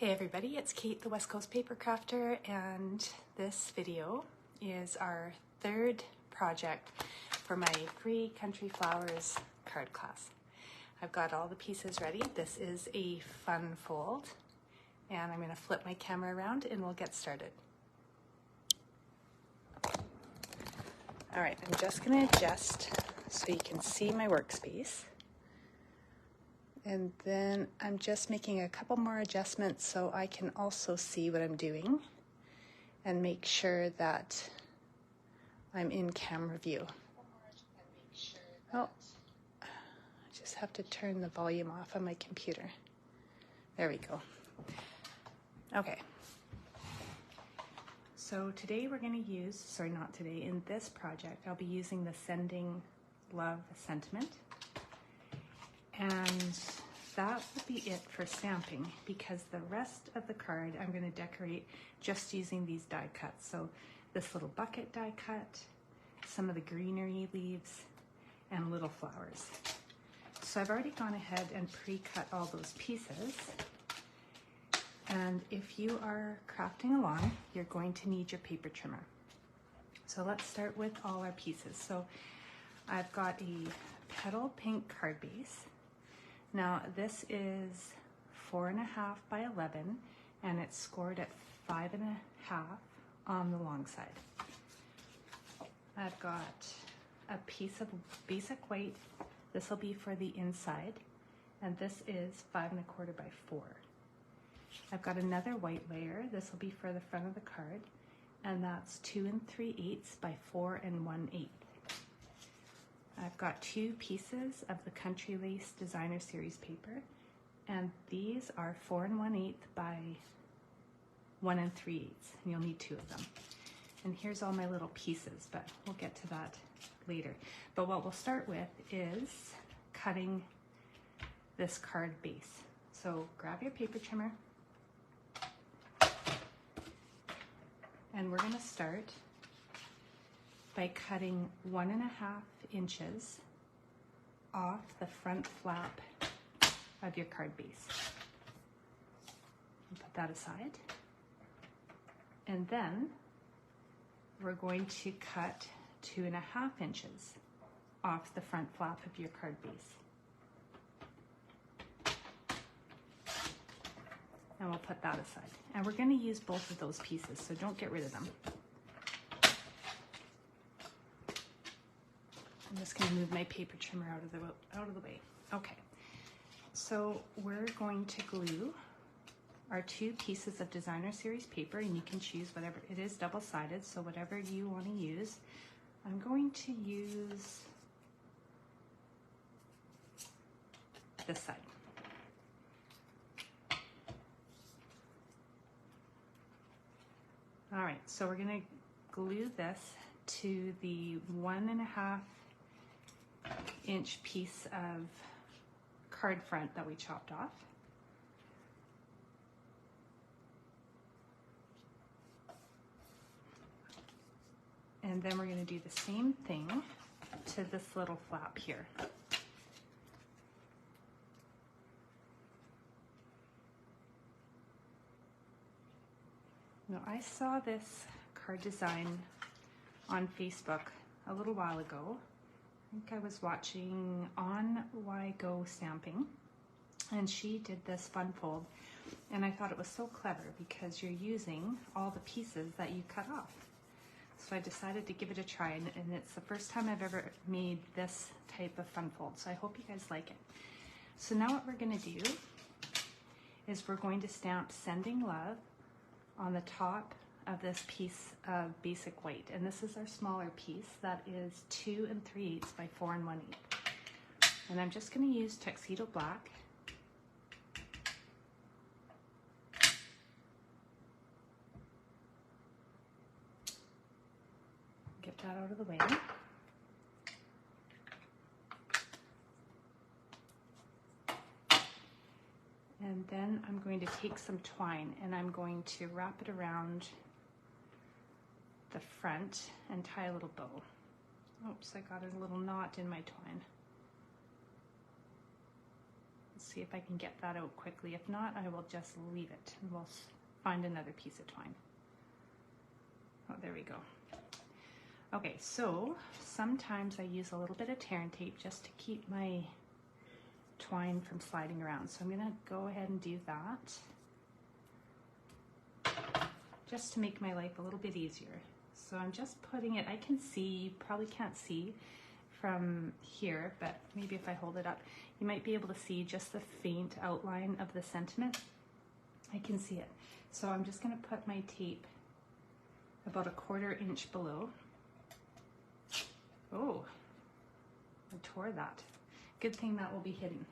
Hey everybody, it's Kate, the West Coast Paper Crafter, and this video is our third project for my free Country Flowers card class. I've got all the pieces ready. This is a fun fold, and I'm going to flip my camera around and we'll get started. Alright, I'm just going to adjust so you can see my workspace. And then I'm just making a couple more adjustments so I can also see what I'm doing and make sure that I'm in camera view. Oh, I just have to turn the volume off on my computer. There we go. Okay. So today we're going to use, sorry, not today, in this project, I'll be using the Sending Love sentiment. And that will be it for stamping, because the rest of the card I'm going to decorate just using these die cuts. So this little bucket die cut, some of the greenery leaves, and little flowers. So I've already gone ahead and pre-cut all those pieces. And if you are crafting along, you're going to need your paper trimmer. So let's start with all our pieces. So I've got a Petal Pink card base. Now this is 4.5 by 11, and it's scored at 5.5 on the long side. I've got a piece of basic white. This will be for the inside, and this is 5.25 by 4. I've got another white layer. This will be for the front of the card, and that's 2 3/8 by 4 1/8. I've got 2 pieces of the Country Lace Designer Series paper, and these are 4 1/8 by 1 3/8, and you'll need 2 of them. And here's all my little pieces, but we'll get to that later. But what we'll start with is cutting this card base. So grab your paper trimmer, and we're going to start by cutting 1.5 inches off the front flap of your card base. Put that aside. And then we're going to cut 2.5 inches off the front flap of your card base. And we'll put that aside. And we're going to use both of those pieces, so don't get rid of them. I'm just going to move my paper trimmer out of the way. Okay, so we're going to glue our 2 pieces of Designer Series paper, and you can choose whatever. It is double-sided, so whatever you want to use. I'm going to use this side. All right, so we're going to glue this to the 1.5 inch piece of card front that we chopped off. And then we're going to do the same thing to this little flap here. Now I saw this card design on Facebook a little while ago. I think I was watching On Why Go Stamping, and she did this fun fold, and I thought it was so clever because you're using all the pieces that you cut off. So I decided to give it a try, and it's the first time I've ever made this type of fun fold, so I hope you guys like it. So now what we're going to do is we're going to stamp Sending Love on the top of this piece of basic white, and this is our smaller piece that is 2 3/8 by 4 1/8. And I'm just going to use Tuxedo Black. Get that out of the way. And then I'm going to take some twine and I'm going to wrap it around the front and tie a little bow. Oops, I got a little knot in my twine. see if I can get that out quickly. If not, I will just leave it and we'll find another piece of twine. Oh, there we go. Okay, so sometimes I use a little bit of tear and tape just to keep my twine from sliding around. So I'm gonna go ahead and do that just to make my life a little bit easier. So I'm just putting it, I can see, you probably can't see from here, but maybe if I hold it up, you might be able to see just the faint outline of the sentiment. I can see it. So I'm just gonna put my tape about 1/4 inch below. Oh, I tore that. Good thing that will be hidden.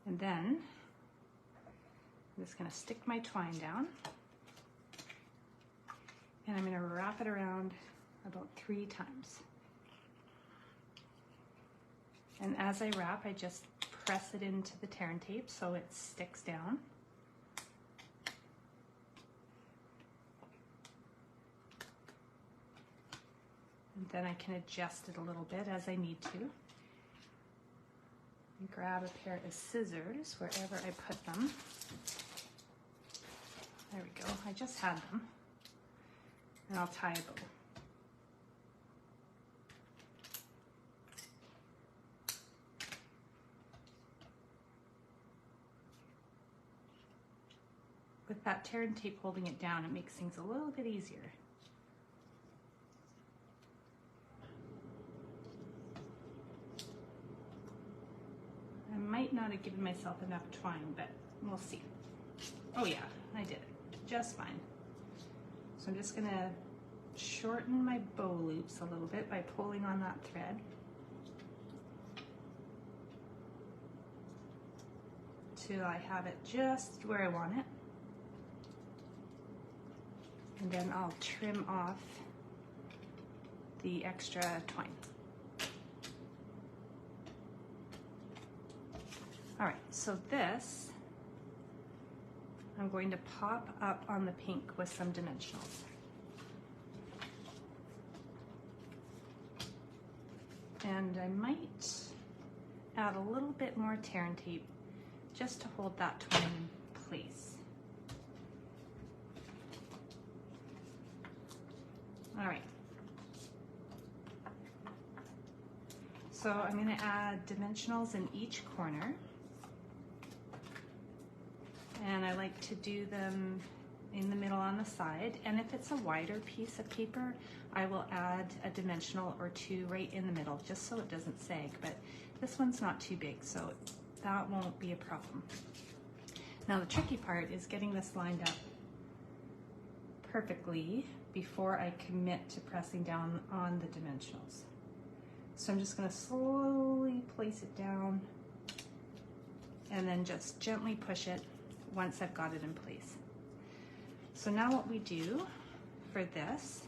And then I'm just gonna stick my twine down and I'm gonna wrap it around about 3 times. And as I wrap, I just press it into the tear and tape so it sticks down. And then I can adjust it a little bit as I need to. And grab a pair of scissors wherever I put them. There we go, I just had them. And I'll tie a bow. With that tear and tape holding it down, it makes things a little bit easier. I might not have given myself enough twine, but we'll see. Oh yeah, I did it just fine. So I'm just gonna shorten my bow loops a little bit by pulling on that thread. Till I have it just where I want it. And then I'll trim off the extra twine. All right, so this, I'm going to pop up on the pink with some dimensionals. And I might add a little bit more tear and tape just to hold that twine in place. All right. So I'm going to add dimensionals in each corner. And I like to do them in the middle on the side. And if it's a wider piece of paper, I will add a dimensional or 2 right in the middle, just so it doesn't sag. But this one's not too big, so that won't be a problem. Now the tricky part is getting this lined up perfectly before I commit to pressing down on the dimensionals. So I'm just going to slowly place it down and then just gently push it once I've got it in place. So now what we do for this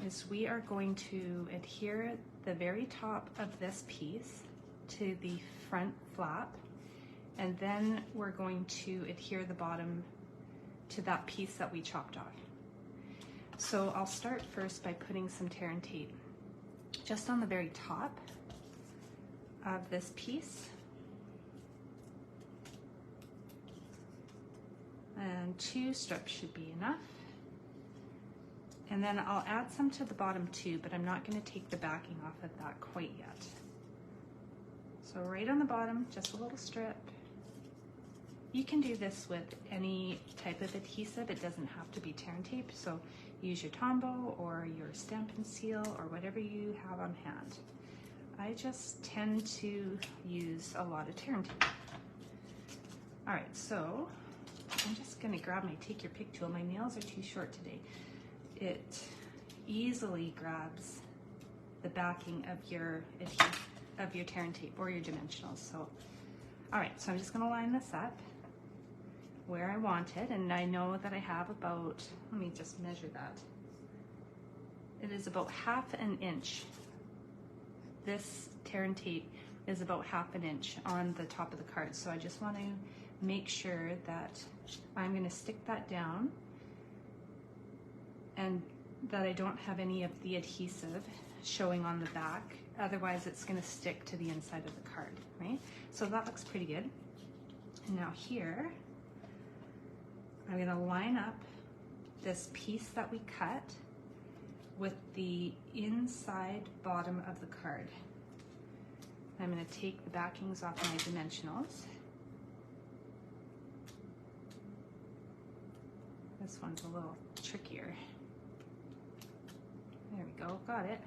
is we are going to adhere the very top of this piece to the front flap, and then we're going to adhere the bottom to that piece that we chopped off. So I'll start first by putting some tear and tape just on the very top of this piece. And 2 strips should be enough. And then I'll add some to the bottom too, but I'm not going to take the backing off of that quite yet. So right on the bottom, just a little strip. You can do this with any type of adhesive. It doesn't have to be tear and tape. So use your Tombow or your Stampin' Seal or whatever you have on hand. I just tend to use a lot of tear and tape. All right, so I'm just gonna grab my take your pick tool. My nails are too short today. It easily grabs the backing of your tear and tape or your dimensionals. So, all right, so I'm just gonna line this up where I want it, and I know that I have about, let me just measure that. It is about 1/2 inch. This tear and tape is about 1/2 inch on the top of the card. So I just want to make sure that I'm going to stick that down and that I don't have any of the adhesive showing on the back. Otherwise it's going to stick to the inside of the card, right? So that looks pretty good. And now here, I'm going to line up this piece that we cut with the inside bottom of the card. I'm going to take the backings off my dimensionals. This one's a little trickier. There we go, got it.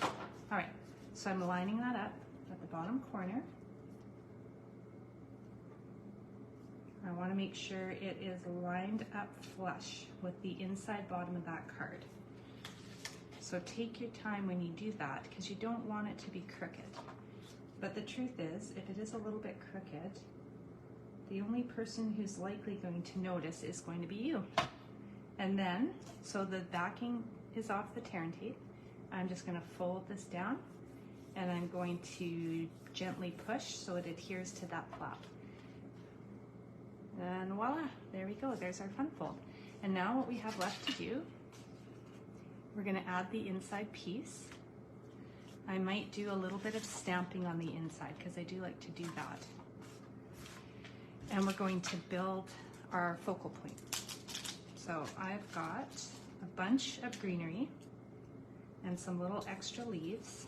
All right, so I'm lining that up at the bottom corner. I want to make sure it is lined up flush with the inside bottom of that card. So take your time when you do that, because you don't want it to be crooked. But the truth is, if it is a little bit crooked, the only person who's likely going to notice is going to be you. And then, so the backing is off the tear and tape, I'm just going to fold this down and I'm going to gently push so it adheres to that flap. And voila, there we go, there's our fun fold. And now what we have left to do, we're going to add the inside piece. I might do a little bit of stamping on the inside because I do like to do that. And we're going to build our focal point. So I've got a bunch of greenery and some little extra leaves.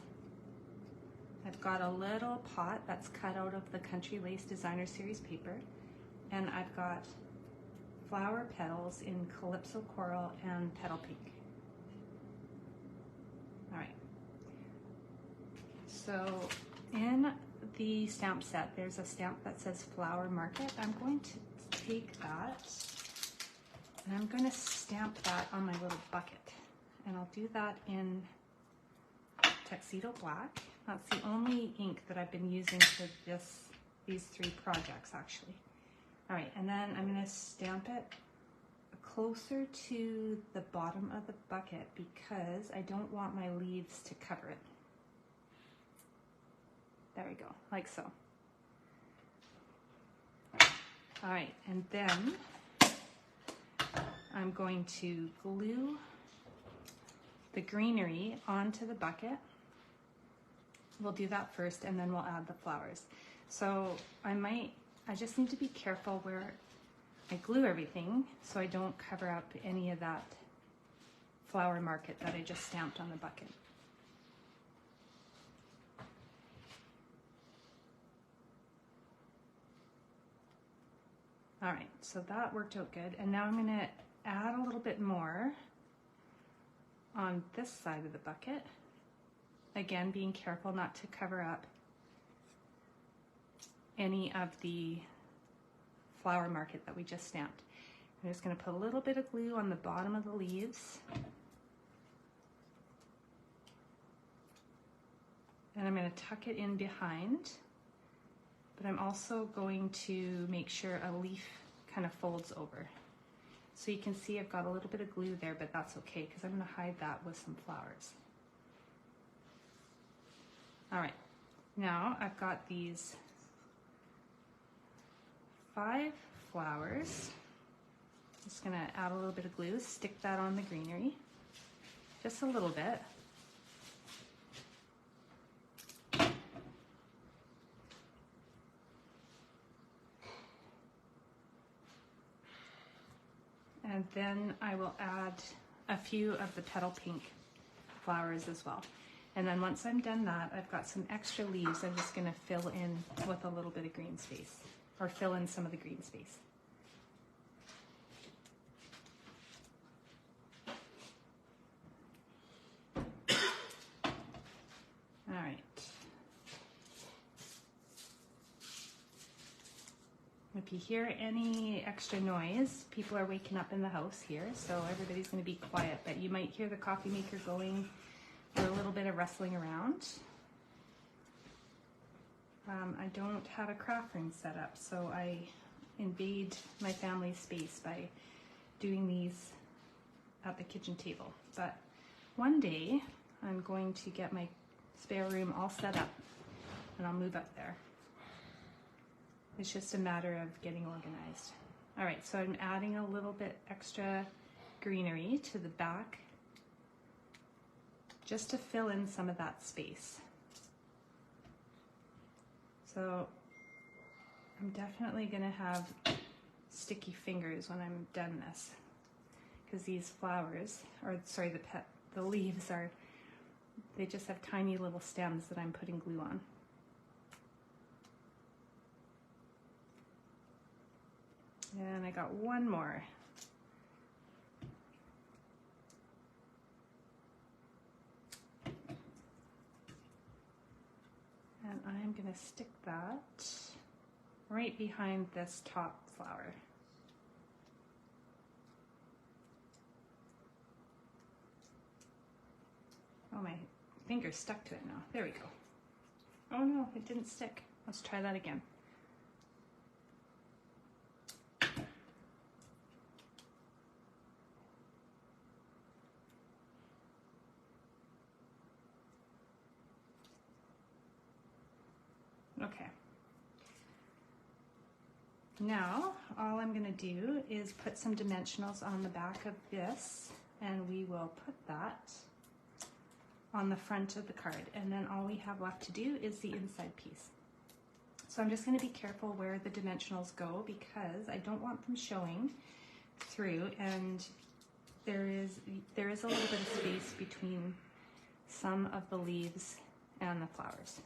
I've got a little pot that's cut out of the Country Lace Designer Series paper. And I've got flower petals in Calypso Coral and Petal Pink. All right. So in the stamp set, there's a stamp that says Flower Market. I'm going to take that and I'm going to stamp that on my little bucket. And I'll do that in Tuxedo Black. That's the only ink that I've been using for these three projects actually. All right, and then I'm going to stamp it closer to the bottom of the bucket because I don't want my leaves to cover it. There we go, like so. All right, and then I'm going to glue the greenery onto the bucket. We'll do that first and then we'll add the flowers. So I just need to be careful where I glue everything so I don't cover up any of that Flower Market that I just stamped on the bucket. All right, so that worked out good. And now I'm going to add a little bit more on this side of the bucket. Again, being careful not to cover up any of the Flower Market that we just stamped. I'm just going to put a little bit of glue on the bottom of the leaves. And I'm going to tuck it in behind. But I'm also going to make sure a leaf kind of folds over. So you can see I've got a little bit of glue there, but that's okay because I'm going to hide that with some flowers. All right, now I've got these 5 flowers. Just going to add a little bit of glue, stick that on the greenery, just a little bit. And then I will add a few of the Petal Pink flowers as well. And then once I'm done that, I've got some extra leaves I'm just going to fill in with a little bit of green space, or fill in some of the green space. All right. If you hear any extra noise, people are waking up in the house here, so everybody's going to be quiet, but you might hear the coffee maker going or a little bit of rustling around. I don't have a craft room set up, so I invade my family's space by doing these at the kitchen table. But one day I'm going to get my spare room all set up and I'll move up there. It's just a matter of getting organized. All right, so I'm adding a little bit extra greenery to the back just to fill in some of that space. So I'm definitely gonna have sticky fingers when I'm done this, because these flowers, or sorry, the leaves are, they just have tiny little stems that I'm putting glue on. And I got one more. And I'm going to stick that right behind this top flower. Oh, my finger's stuck to it now. There we go. Oh no, it didn't stick. Let's try that again. Okay. Now, all I'm going to do is put some dimensionals on the back of this, and we will put that on the front of the card. And then all we have left to do is the inside piece. So I'm just going to be careful where the dimensionals go, because I don't want them showing through, and there is a little bit of space between some of the leaves and the flowers.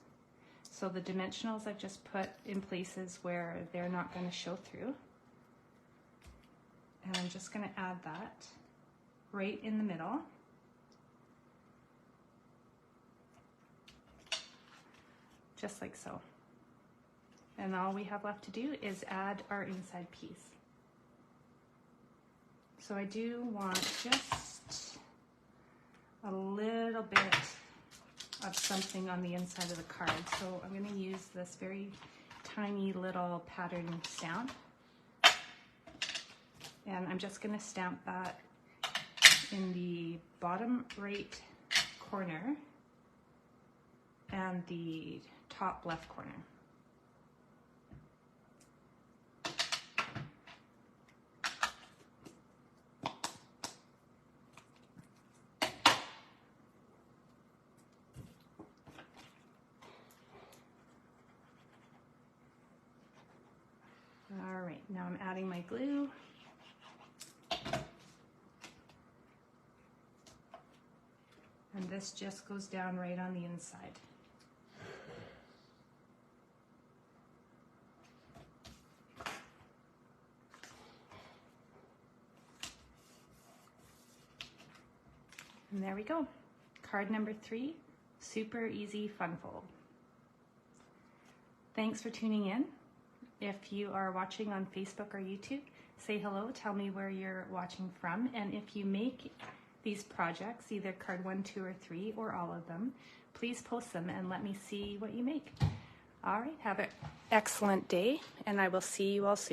So the dimensionals I've just put in places where they're not going to show through. And I'm just going to add that right in the middle. Just like so. And all we have left to do is add our inside piece. So I do want just a little bit of something on the inside of the card. So I'm going to use this very tiny little pattern stamp. And I'm just going to stamp that in the bottom right corner and the top left corner. All right, now I'm adding my glue. And this just goes down right on the inside. And there we go. Card number 3, super easy fun fold. Thanks for tuning in. If you are watching on Facebook or YouTube, say hello, tell me where you're watching from. And if you make these projects, either card 1, 2, or 3, or all of them, please post them and let me see what you make. All right, have an excellent day, and I will see you all soon.